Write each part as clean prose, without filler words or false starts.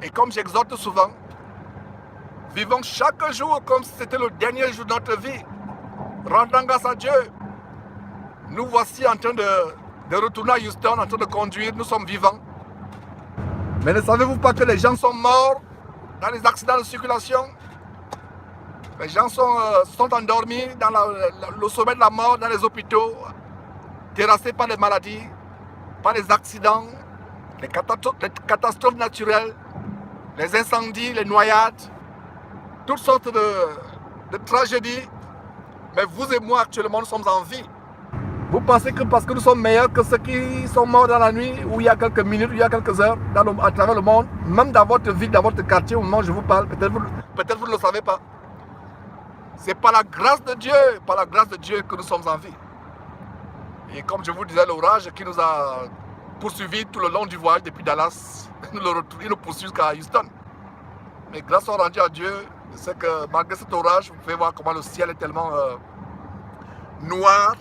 Et comme j'exhorte souvent, vivons chaque jour comme si c'était le dernier jour de notre vie. Rendons grâce à Dieu. Nous voici en train de retourner à Houston, en train de conduire. Nous sommes vivants. Mais ne savez-vous pas que les gens sont morts dans les accidents de circulation? Les gens sont endormis dans le sommet de la mort dans les hôpitaux, terrassés par les maladies, par les accidents, les catastrophes naturelles, les incendies, les noyades, toutes sortes de tragédies. Mais vous et moi, actuellement, nous sommes en vie. Vous pensez que parce que nous sommes meilleurs que ceux qui sont morts dans la nuit, ou il y a quelques minutes, ou il y a quelques heures, à travers le monde, même dans votre ville, dans votre quartier, au moment où je vous parle, peut-être vous ne le savez pas. C'est par la grâce de Dieu que nous sommes en vie. Et comme je vous disais, l'orage qui nous a poursuivis tout le long du voyage depuis Dallas, il nous poursuit jusqu'à Houston. Mais grâce soit rendue à Dieu, je sais que malgré cet orage, vous pouvez voir comment le ciel est tellement noir.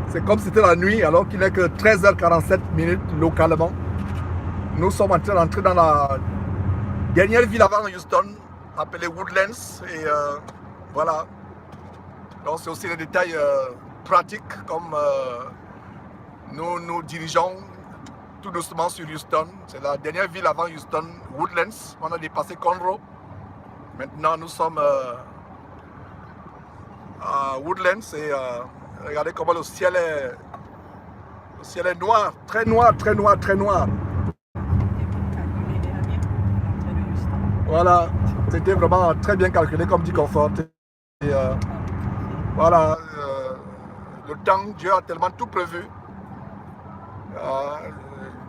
C'est comme si c'était la nuit alors qu'il n'est que 13h47 localement. Nous sommes en train d'entrer dans la dernière ville avant Houston, appelée Woodlands. Et voilà. Donc c'est aussi des détails pratiques comme nous nous dirigeons tout doucement sur Houston. C'est la dernière ville avant Houston, Woodlands. On a dépassé Conroe. Maintenant nous sommes à Woodlands et regardez comment le ciel est noir, très noir, très noir, très noir. Voilà, c'était vraiment très bien calculé comme dit Confort. Et voilà, le temps, Dieu a tellement tout prévu.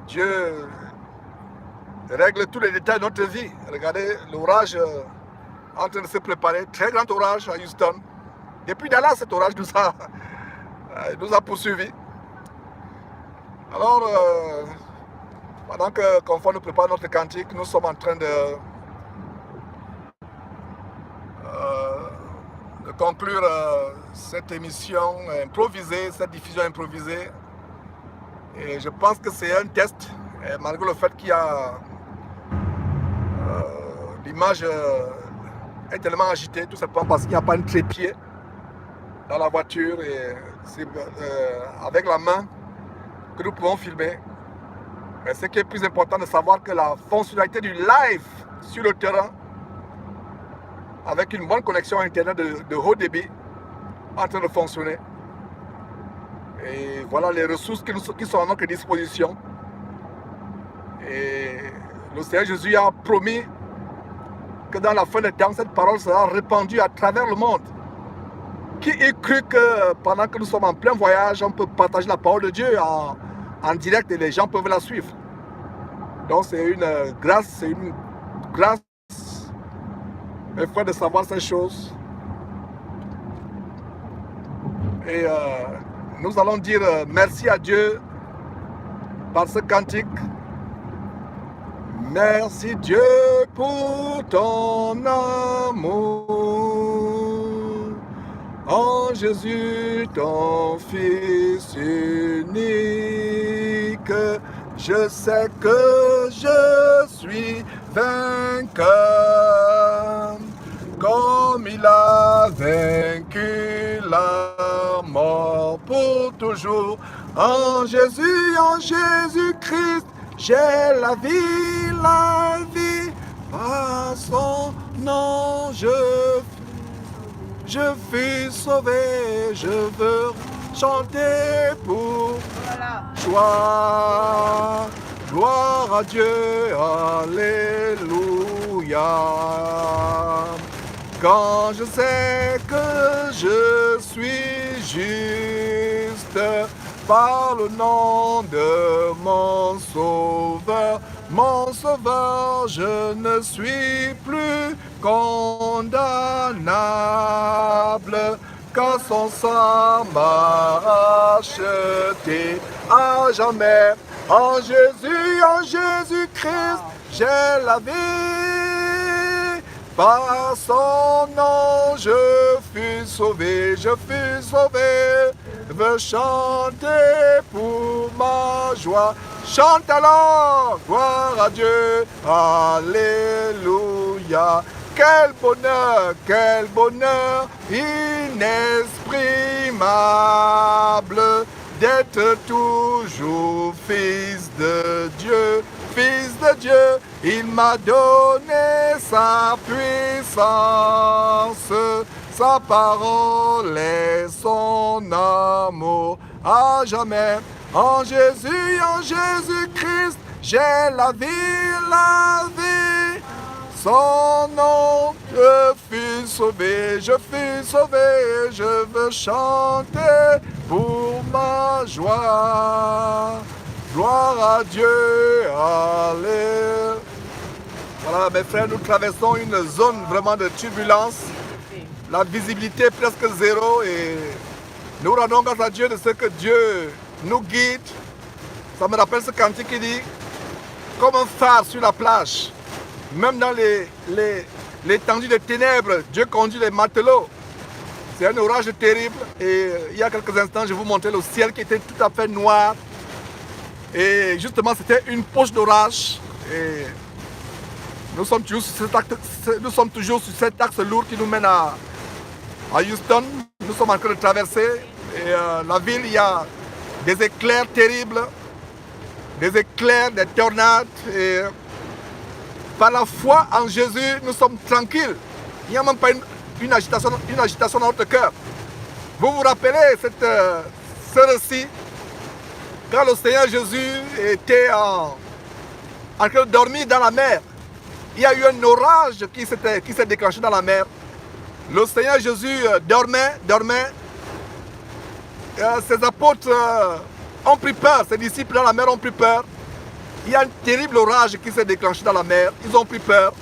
Dieu règle tous les détails de notre vie. Regardez l'orage en train de se préparer, très grand orage à Houston. Depuis Dallas, cet orage nous a poursuivis. Alors, pendant que Confort nous prépare notre cantique, nous sommes en train de conclure cette émission improvisée, cette diffusion improvisée. Et je pense que c'est un test, et malgré le fait qu'il y a l'image est tellement agitée, tout simplement parce qu'il n'y a pas un trépied dans la voiture et c'est avec la main que nous pouvons filmer. Mais ce qui est plus important de savoir que la fonctionnalité du live sur le terrain avec une bonne connexion internet de haut débit en train de fonctionner. Et voilà les ressources qui sont à notre disposition. Et le Seigneur Jésus a promis que dans la fin des temps, cette parole sera répandue à travers le monde. Qui eût cru que pendant que nous sommes en plein voyage, on peut partager la parole de Dieu en direct et les gens peuvent la suivre. Donc c'est une grâce, mes frères, de savoir ces choses. Et nous allons dire merci à Dieu par ce cantique. Merci Dieu pour ton amour, en Jésus ton Fils unique. Je sais que je suis vainqueur, comme il a vaincu la mort pour toujours. En Jésus-Christ, j'ai la vie, par son nom je fus sauvé, je veux chanter pour joie, gloire à Dieu, alléluia. Quand je sais que je suis juste par le nom de mon Sauveur, je ne suis plus condamnable, car son sang m'a racheté à jamais. En Jésus-Christ, j'ai la vie. Par son nom, je fus sauvé, Je veux chanter pour ma joie, Chante alors, gloire à Dieu, alléluia. Quel bonheur inexprimable d'être toujours fils de Dieu, fils de Dieu. Il m'a donné sa puissance, sa parole et son amour à jamais. En Jésus-Christ, j'ai la vie, la vie. Son nom, je fus sauvé, je veux chanter pour ma joie. Gloire à Dieu, allez. Voilà mes frères, nous traversons une zone vraiment de turbulence. La visibilité est presque zéro et nous rendons grâce à Dieu de ce que Dieu nous guide. Ça me rappelle ce cantique qui dit, comme un phare sur la plage, même dans l'étendue des ténèbres, Dieu conduit les matelots. C'est un orage terrible et il y a quelques instants, je vous montrais le ciel qui était tout à fait noir. Et justement, c'était une poche d'orage. Et nous sommes toujours sur cet axe lourd qui nous mène à Houston. Nous sommes en train de traverser. Et la ville, il y a des éclairs terribles, des éclairs, des tornades. Et par la foi en Jésus, nous sommes tranquilles. Il n'y a même pas une agitation dans notre cœur. Vous vous rappelez ce récit? Quand le Seigneur Jésus était en train de dormir dans la mer, il y a eu un orage qui s'est déclenché dans la mer. Le Seigneur Jésus dormait. Ses apôtres ont pris peur, ses disciples dans la mer ont pris peur. Il y a un terrible orage qui s'est déclenché dans la mer. Ils ont pris peur.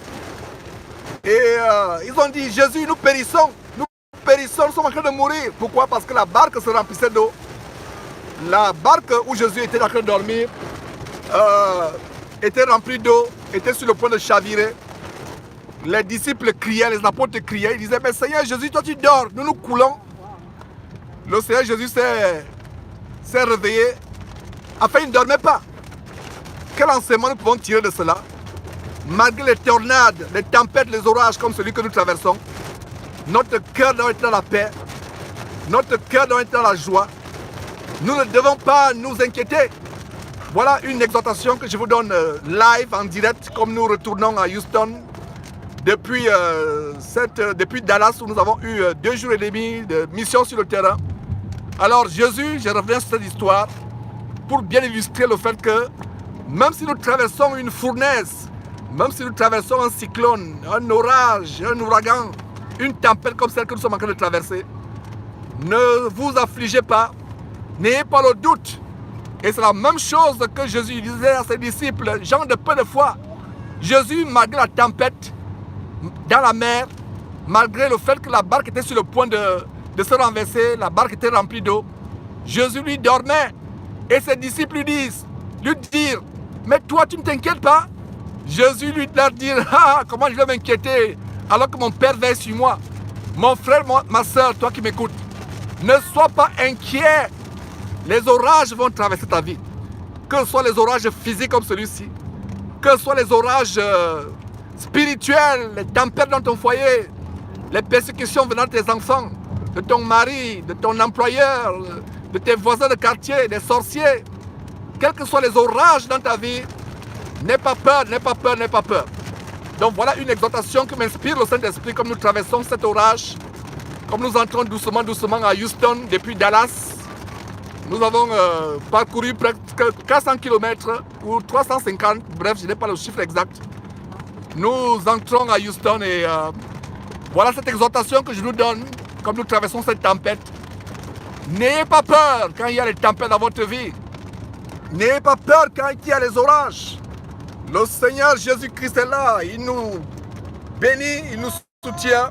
Et ils ont dit, Jésus, nous périssons, nous sommes en train de mourir. Pourquoi? Parce que la barque se remplissait d'eau. La barque où Jésus était en train de dormir était remplie d'eau, était sur le point de chavirer. Les disciples criaient, les apôtres criaient, ils disaient, mais Seigneur Jésus, toi tu dors, nous coulons. Le Seigneur Jésus s'est réveillé. Enfin, il ne dormait pas. Quel enseignement nous pouvons tirer de cela? Malgré les tornades, les tempêtes, les orages comme celui que nous traversons, notre cœur doit être dans la paix, notre cœur doit être dans la joie. Nous ne devons pas nous inquiéter. Voilà une exhortation que je vous donne live, en direct, comme nous retournons à Houston depuis Dallas, où nous avons eu 2 jours et demi de mission sur le terrain. Alors Jésus, je reviens sur cette histoire pour bien illustrer le fait que même si nous traversons une fournaise, même si nous traversons un cyclone, un orage, un ouragan, une tempête comme celle que nous sommes en train de traverser, ne vous affligez pas. N'ayez pas le doute. Et c'est la même chose que Jésus disait à ses disciples, gens de peu de foi. Jésus, malgré la tempête dans la mer, malgré le fait que la barque était sur le point de se renverser, la barque était remplie d'eau, Jésus lui dormait. Et ses disciples lui disent, mais toi tu ne t'inquiètes pas? Jésus lui leur dit, comment je vais m'inquiéter alors que mon Père veille sur moi? Mon frère, ma soeur, toi qui m'écoutes, ne sois pas inquiet. Les orages vont traverser ta vie. Que ce soit les orages physiques comme celui-ci, que ce soit les orages spirituels, les tempêtes dans ton foyer, les persécutions venant de tes enfants, de ton mari, de ton employeur, de tes voisins de quartier, des sorciers. Quels que soient les orages dans ta vie, n'aie pas peur, n'aie pas peur, n'aie pas peur. Donc voilà une exhortation que m'inspire le Saint-Esprit comme nous traversons cet orage, comme nous entrons doucement à Houston depuis Dallas. Nous avons parcouru presque 400 km ou 350, bref, je n'ai pas le chiffre exact. Nous entrons à Houston et voilà cette exhortation que je nous donne, comme nous traversons cette tempête. N'ayez pas peur quand il y a les tempêtes dans votre vie. N'ayez pas peur quand il y a les orages. Le Seigneur Jésus-Christ est là, il nous bénit, il nous soutient.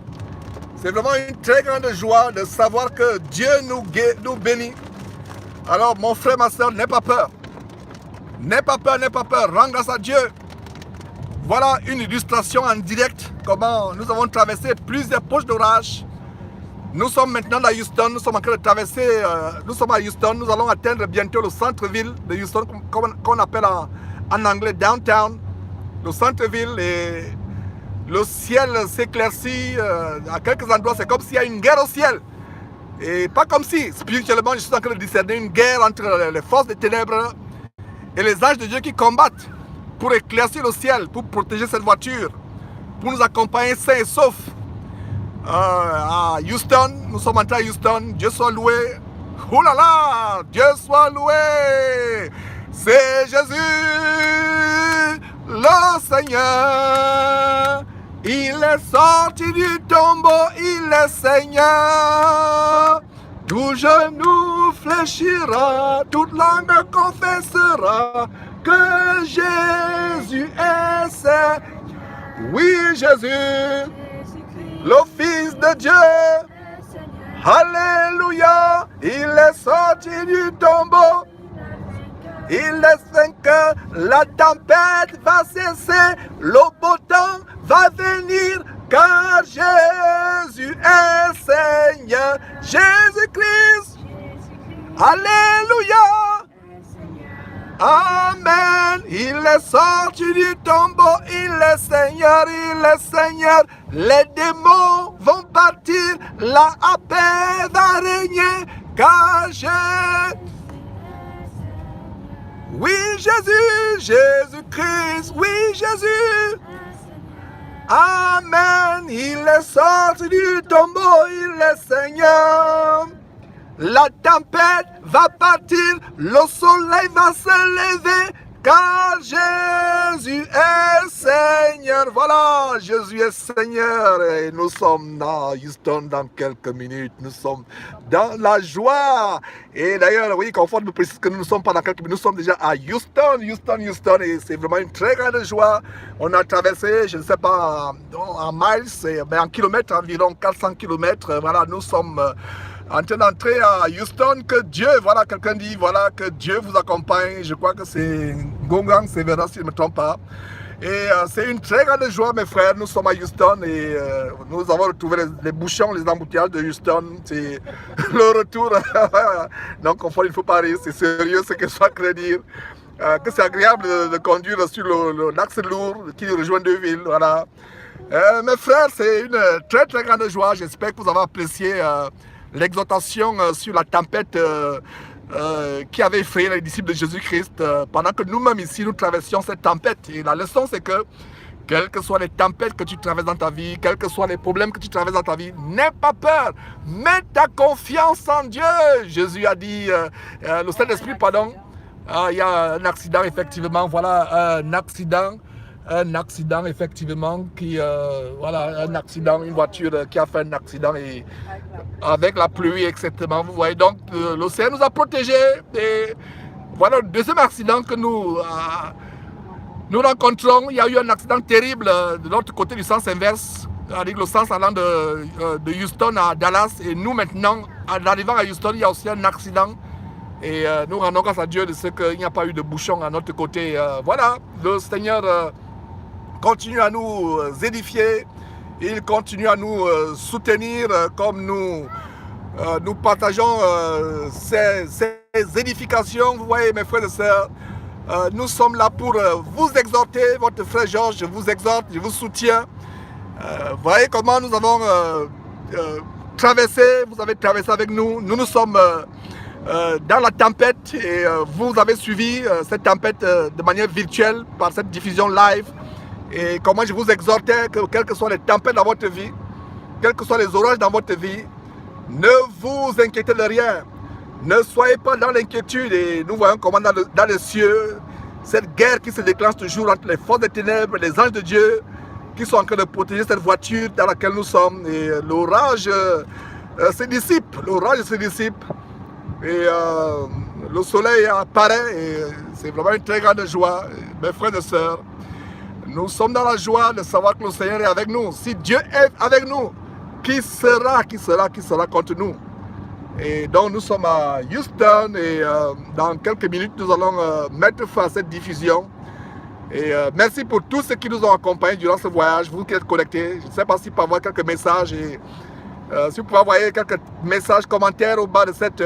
C'est vraiment une très grande joie de savoir que Dieu nous bénit. Alors mon frère, ma soeur, n'aie pas peur. N'aie pas peur, n'aie pas peur. Rends grâce à Dieu. Voilà une illustration en direct comment nous avons traversé plusieurs poches d'orage. Nous sommes maintenant à Houston, nous sommes en train de traverser, nous sommes à Houston, nous allons atteindre bientôt le centre-ville de Houston, qu'on appelle en anglais downtown, le centre-ville, et le ciel s'éclaircit, à quelques endroits c'est comme s'il y a une guerre au ciel. Et pas comme si, spirituellement, je suis en train de discerner une guerre entre les forces des ténèbres et les anges de Dieu qui combattent pour éclaircir le ciel, pour protéger cette voiture, pour nous accompagner sains et saufs. À Houston, nous sommes entrés à Houston, Dieu soit loué. Oh là là, Dieu soit loué. C'est Jésus, le Seigneur. Il est sorti du tombeau, il est Seigneur. Tout genou fléchira, toute langue confessera que Jésus est Seigneur. Oui, Jésus, le Fils de Dieu. Alléluia, il est sorti du tombeau. Il est vainqueur, la tempête va cesser, le beau temps va venir, car Jésus est Seigneur. Jésus-Christ, Alléluia, Amen. Il est sorti du tombeau, il est Seigneur, il est Seigneur. Les démons vont partir, la paix va régner, car Jésus. Oui, Jésus, Jésus-Christ, oui, Jésus. Amen. Il est sorti du tombeau, il est Seigneur. La tempête va partir, le soleil va se lever, car Jésus est Seigneur. Voilà, Jésus est Seigneur. Et nous sommes dans Houston dans quelques minutes. Nous sommes dans la joie. Et d'ailleurs, oui, Confort me précise que nous ne sommes pas dans quelques minutes. Nous sommes déjà à Houston. Et c'est vraiment une très grande joie. On a traversé, je ne sais pas, en miles, mais en kilomètres, environ 400 kilomètres. Voilà, nous sommes en train d'entrer à Houston. Que Dieu, voilà, quelqu'un dit, voilà, que Dieu vous accompagne. Je crois que c'est Gongang Severa, si je ne me trompe pas. Et c'est une très grande joie, mes frères. Nous sommes à Houston et nous avons retrouvé les bouchons, les embouteillages de Houston. C'est le retour. Donc, il ne faut pas rire, c'est sérieux ce que je suis en train de dire. Que c'est agréable de conduire sur l'axe lourd qui rejoint deux villes. Voilà. Mes frères, c'est une très très grande joie. J'espère que vous avez apprécié l'exhortation sur la tempête qui avait effrayé les disciples de Jésus-Christ pendant que nous-mêmes ici nous traversions cette tempête. Et la leçon c'est que quelles que soient les tempêtes que tu traverses dans ta vie, quels que soient les problèmes que tu traverses dans ta vie, n'aie pas peur, mets ta confiance en Dieu. Jésus a dit, le Saint-Esprit, pardon, il y a un accident effectivement, voilà, un accident effectivement voilà, un accident, une voiture qui a fait un accident et avec la pluie, etc. Vous voyez, donc l'océan nous a protégés et voilà le deuxième accident que nous rencontrons. Il y a eu un accident terrible de l'autre côté du sens inverse, avec le sens allant de Houston à Dallas, et nous maintenant, en arrivant à Houston, il y a aussi un accident. Et nous rendons grâce à Dieu de ce qu'il n'y a pas eu de bouchon à notre côté. Voilà, le Seigneur continue à nous édifier, il continue à nous soutenir comme nous partageons ces édifications. Vous voyez, mes frères et sœurs, nous sommes là pour vous exhorter. Votre frère Georges, je vous exhorte, je vous soutiens. Vous voyez comment nous avons traversé, vous avez traversé avec nous. Nous sommes dans la tempête et vous avez suivi cette tempête de manière virtuelle par cette diffusion live. Et comment je vous exhortais que quelles que soient les tempêtes dans votre vie, quels que soient les orages dans votre vie, ne vous inquiétez de rien. Ne soyez pas dans l'inquiétude. Et nous voyons comment dans les cieux, cette guerre qui se déclenche toujours entre les forces des ténèbres et les anges de Dieu qui sont en train de protéger cette voiture dans laquelle nous sommes. Et l'orage se dissipe. L'orage se dissipe. Et le soleil apparaît. Et c'est vraiment une très grande joie. Mes frères et sœurs, nous sommes dans la joie de savoir que le Seigneur est avec nous. Si Dieu est avec nous, qui sera contre nous? Et donc nous sommes à Houston et dans quelques minutes nous allons mettre fin à cette diffusion. Et merci pour tous ceux qui nous ont accompagnés durant ce voyage, vous qui êtes connectés. Je ne sais pas si par voir quelques messages et Si vous pouvez envoyer quelques messages, commentaires au bas de cette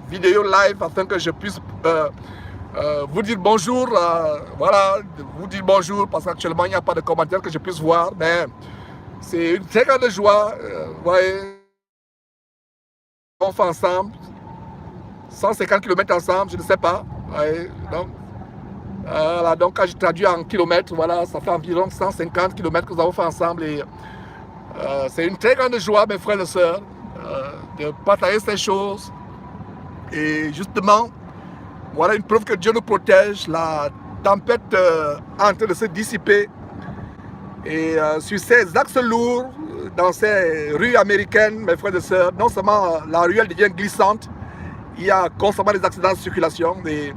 vidéo live afin que je puisse vous dire bonjour. Voilà, vous dire bonjour parce qu'actuellement il n'y a pas de commentaires que je puisse voir. Mais c'est une très grande joie. Vous voyez, on fait ensemble 150 km ensemble, je ne sais pas. Ouais, donc quand je traduis en kilomètres, voilà, ça fait environ 150 km que nous avons fait ensemble. Et c'est une très grande joie, mes frères et sœurs, de partager ces choses. Et justement, voilà une preuve que Dieu nous protège. La tempête est en train de se dissiper. Et sur ces axes lourds, dans ces rues américaines, mes frères et sœurs, non seulement la ruelle devient glissante, il y a constamment des accidents de circulation. Et,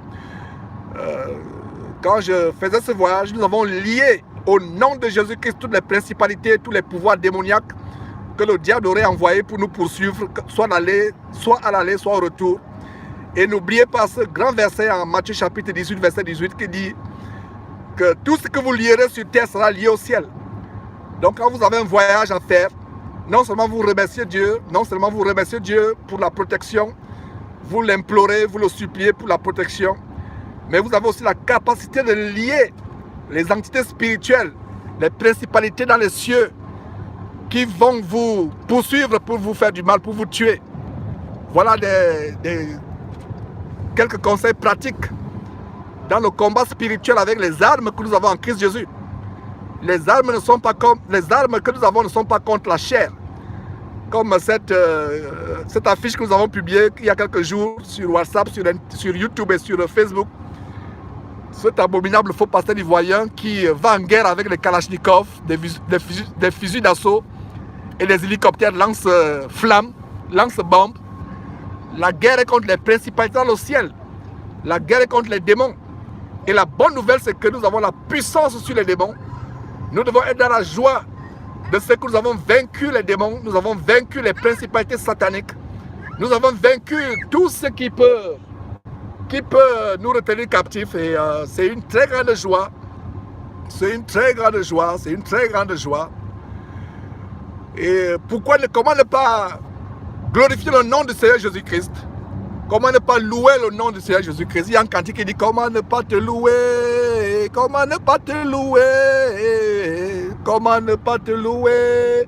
quand je faisais ce voyage, nous avons lié au nom de Jésus-Christ toutes les principalités, tous les pouvoirs démoniaques que le diable aurait envoyés pour nous poursuivre, soit à l'aller, soit au retour. Et n'oubliez pas ce grand verset en Matthieu chapitre 18, verset 18, qui dit que tout ce que vous lierez sur terre sera lié au ciel. Donc quand vous avez un voyage à faire, non seulement vous remerciez Dieu, pour la protection, vous l'implorez, vous le suppliez pour la protection, mais vous avez aussi la capacité de lier les entités spirituelles, les principalités dans les cieux qui vont vous poursuivre pour vous faire du mal, pour vous tuer. Voilà quelques conseils pratiques dans le combat spirituel avec les armes que nous avons en Christ Jésus. Les armes que nous avons ne sont pas contre la chair. Comme cette affiche que nous avons publiée il y a quelques jours sur WhatsApp, sur YouTube et sur Facebook. Cet abominable faux pasteur ivoirien qui va en guerre avec les Kalachnikov, des fusils d'assaut et des hélicoptères lance-flammes, lance-bombes. La guerre est contre les principalités dans le ciel. La guerre est contre les démons. Et la bonne nouvelle, c'est que nous avons la puissance sur les démons. Nous devons être dans la joie de ce que nous avons vaincu les démons. Nous avons vaincu les principalités sataniques. Nous avons vaincu tout ce qui peut nous retenir captifs. Et c'est une très grande joie. C'est une très grande joie. C'est une très grande joie. Et comment ne pas glorifier le nom du Seigneur Jésus-Christ? Comment ne pas louer le nom du Seigneur Jésus-Christ? Il y a un cantique qui dit: comment ne pas te louer? Comment ne pas te louer? Comment ne pas te louer?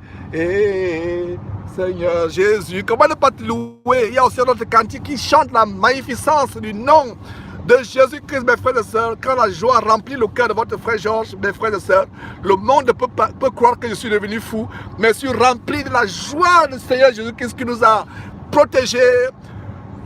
Seigneur Jésus, comment ne pas te louer? Il y a aussi un autre cantique qui chante la magnificence du nom de Jésus-Christ, mes frères et sœurs. Quand la joie remplit le cœur de votre frère Georges, mes frères et sœurs, le monde peut croire que je suis devenu fou, mais je suis rempli de la joie du Seigneur Jésus-Christ qui nous a protégés.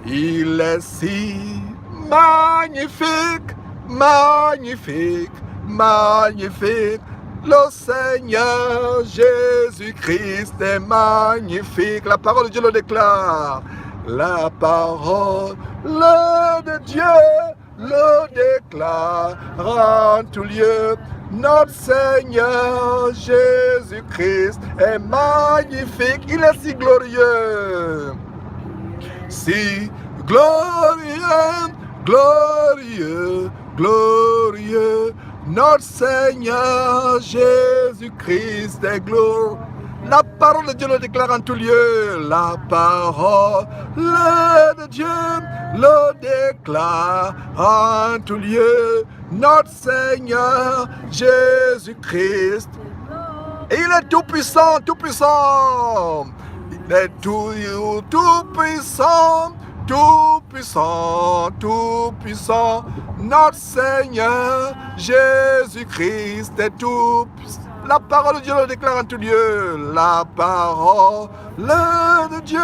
Il est si magnifique, magnifique, magnifique. Le Seigneur Jésus-Christ est magnifique. La parole de Dieu le déclare. La parole de Dieu le déclare en tout lieu. Notre Seigneur Jésus-Christ est magnifique. Il est si glorieux. Si glorieux, glorieux, glorieux. Notre Seigneur Jésus-Christ est glorieux. La parole de Dieu le déclare en tout lieu. La parole de Dieu le déclare en tout lieu. Notre Seigneur Jésus-Christ. Et il est tout puissant, tout puissant. Il est tout puissant, tout puissant, tout puissant. Notre Seigneur Jésus-Christ est tout puissant. La parole de Dieu le déclare en tout lieu. La parole de Dieu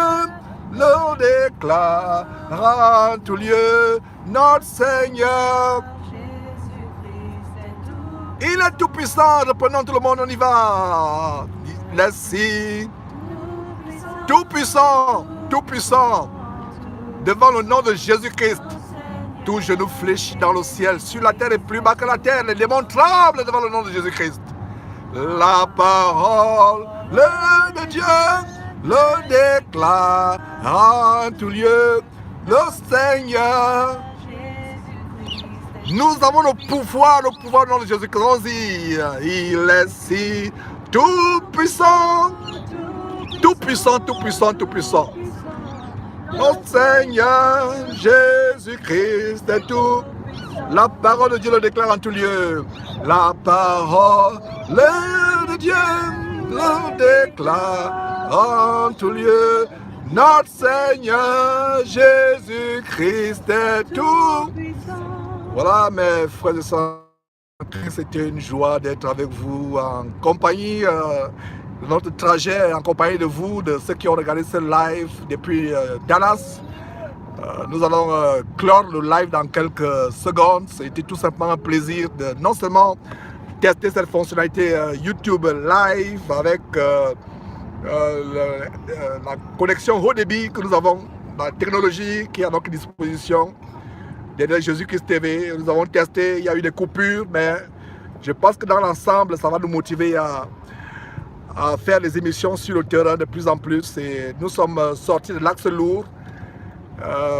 le déclare en tout lieu. Notre Seigneur, il est tout puissant. Reprenons tout le monde, on y va. Il est si tout puissant, tout puissant. Devant le nom de Jésus-Christ, tout genou fléchit dans le ciel, sur la terre et plus bas que la terre. Les démons tremblent devant le nom de Jésus-Christ. La parole de Dieu le déclare en tout lieu. Le Seigneur, nous avons le pouvoir au nom de Jésus-Christ. Il est si tout puissant, Tout puissant, tout puissant, tout puissant. Notre Seigneur Jésus-Christ est tout. La parole de Dieu le déclare en tout lieu. La parole de Dieu le déclare en tout lieu. Notre Seigneur Jésus-Christ est tout. Voilà mes frères et sœurs, c'était une joie d'être avec vous en compagnie de notre trajet, en compagnie de vous, de ceux qui ont regardé ce live depuis Dallas. Nous allons clore le live dans quelques secondes. C'était tout simplement un plaisir de non seulement tester cette fonctionnalité YouTube Live avec la connexion haut débit que nous avons, la technologie qui est à notre disposition. Derrière Jésus-Christ TV, nous avons testé, il y a eu des coupures, mais je pense que dans l'ensemble, ça va nous motiver à faire des émissions sur le terrain de plus en plus. Et nous sommes sortis de l'axe lourd.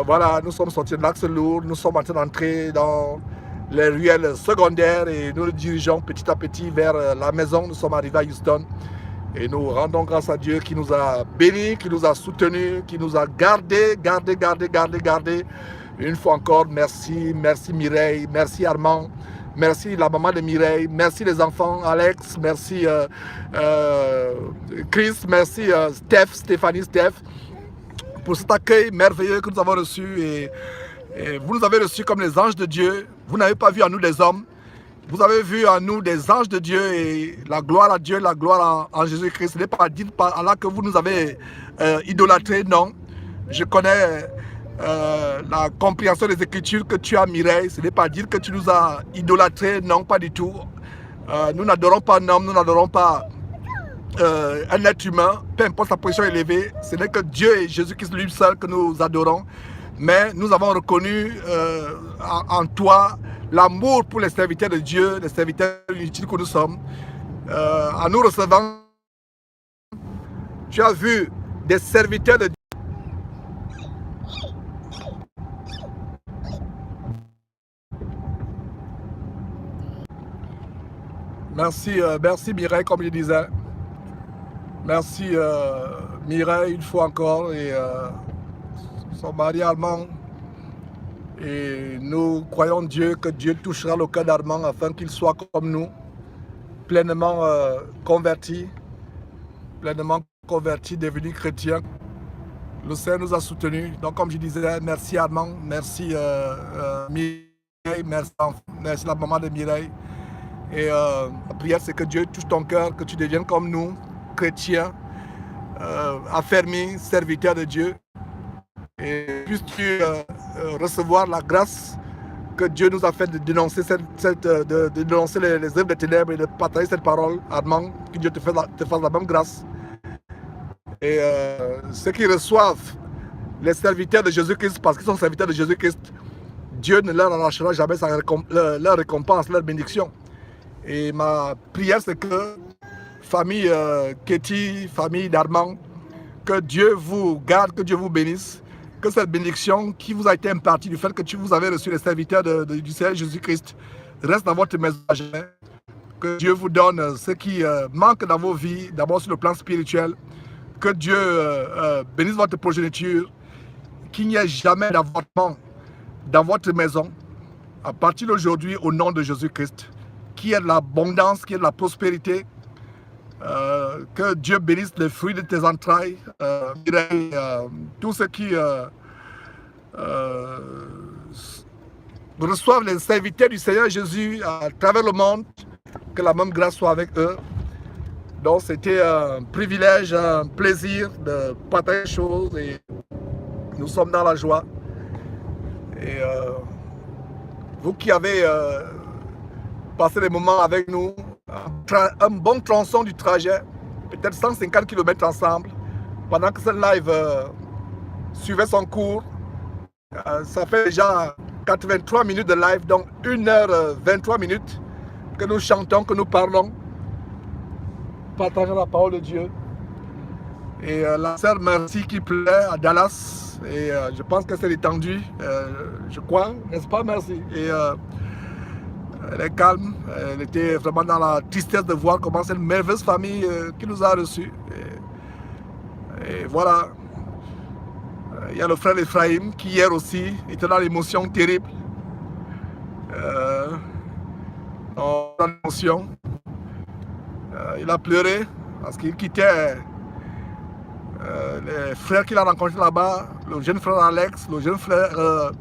Voilà, nous sommes sortis de l'axe lourd, nous sommes en train d'entrer dans les ruelles secondaires et nous nous dirigeons petit à petit vers la maison. Nous sommes arrivés à Houston et nous rendons grâce à Dieu qui nous a bénis, qui nous a soutenus, qui nous a gardés. Une fois encore, merci, merci Mireille, merci Armand, merci la maman de Mireille, merci les enfants, Alex, merci Chris, merci Stéphanie, pour cet accueil merveilleux que nous avons reçu. Et vous nous avez reçus comme les anges de Dieu. Vous n'avez pas vu en nous des hommes, vous avez vu en nous des anges de Dieu, et la gloire à Dieu, la gloire en Jésus-Christ. Ce n'est pas dire par Allah que vous nous avez idolâtrés, non. Je connais la compréhension des Écritures que tu as, Mireille. Ce n'est pas dire que tu nous as idolâtrés, non, pas du tout. Nous n'adorons pas un homme, nous n'adorons pas un être humain, peu importe sa position élevée. Ce n'est que Dieu et Jésus-Christ lui seul que nous adorons. Mais nous avons reconnu en toi l'amour pour les serviteurs de Dieu, les serviteurs inutiles que nous sommes. En nous recevant, tu as vu des serviteurs de Dieu. Merci, merci Mireille, comme je disais. Merci Mireille, une fois encore, et son mari Armand. Et nous croyons Dieu que Dieu touchera le cœur d'Armand afin qu'il soit comme nous, pleinement converti, devenu chrétien. Le Seigneur nous a soutenus. Donc comme je disais, merci Armand, merci Mireille, merci la maman de Mireille. Et la prière, c'est que Dieu touche ton cœur, que tu deviennes comme nous, chrétiens, affermis, serviteurs de Dieu. Et puisses-tu recevoir la grâce que Dieu nous a fait de dénoncer, de dénoncer les œuvres des ténèbres et de partager cette parole, Armand, que Dieu te fasse la même grâce. Et ceux qui reçoivent les serviteurs de Jésus-Christ, parce qu'ils sont serviteurs de Jésus-Christ, Dieu ne leur arrachera jamais leur récompense, leur bénédiction. Et ma prière, c'est que famille Ketty, famille d'Armand, que Dieu vous garde, que Dieu vous bénisse, que cette bénédiction qui vous a été impartie du fait que vous avez reçu les serviteurs du Seigneur Jésus-Christ reste dans votre maison à jamais. Que Dieu vous donne ce qui manque dans vos vies, d'abord sur le plan spirituel. Que Dieu bénisse votre progéniture, qu'il n'y ait jamais d'avortement dans votre maison. À partir d'aujourd'hui, au nom de Jésus-Christ, qu'il y ait de l'abondance, qu'il y ait de la prospérité, que Dieu bénisse les fruits de tes entrailles, tous ceux qui reçoivent les serviteurs du Seigneur Jésus à travers le monde, que la même grâce soit avec eux. Donc c'était un privilège, un plaisir de partager les choses et nous sommes dans la joie. Et vous qui avez passé des moments avec nous, un bon tronçon du trajet, peut-être 150 km ensemble, pendant que ce live suivait son cours. Ça fait déjà 83 minutes de live, donc 1h23 minutes que nous chantons, que nous parlons, partageons la parole de Dieu. Et la sœur Merci qui plaît à Dallas, et je pense que c'est détendu, je crois, n'est-ce pas Merci? Et elle est calme, elle était vraiment dans la tristesse de voir comment cette merveilleuse famille qui nous a reçus. Et voilà. Il y a le frère Ephraim qui hier aussi était dans l'émotion terrible. Dans l'émotion. Il a pleuré parce qu'il quittait les frères qu'il a rencontrés là-bas, le jeune frère Alex, le jeune frère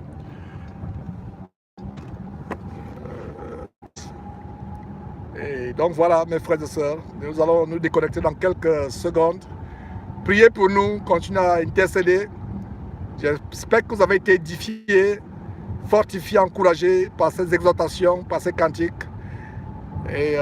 et donc voilà mes frères et sœurs, nous allons nous déconnecter dans quelques secondes. Priez pour nous, continuez à intercéder. J'espère que vous avez été édifiés, fortifiés, encouragés par ces exhortations, par ces cantiques. Et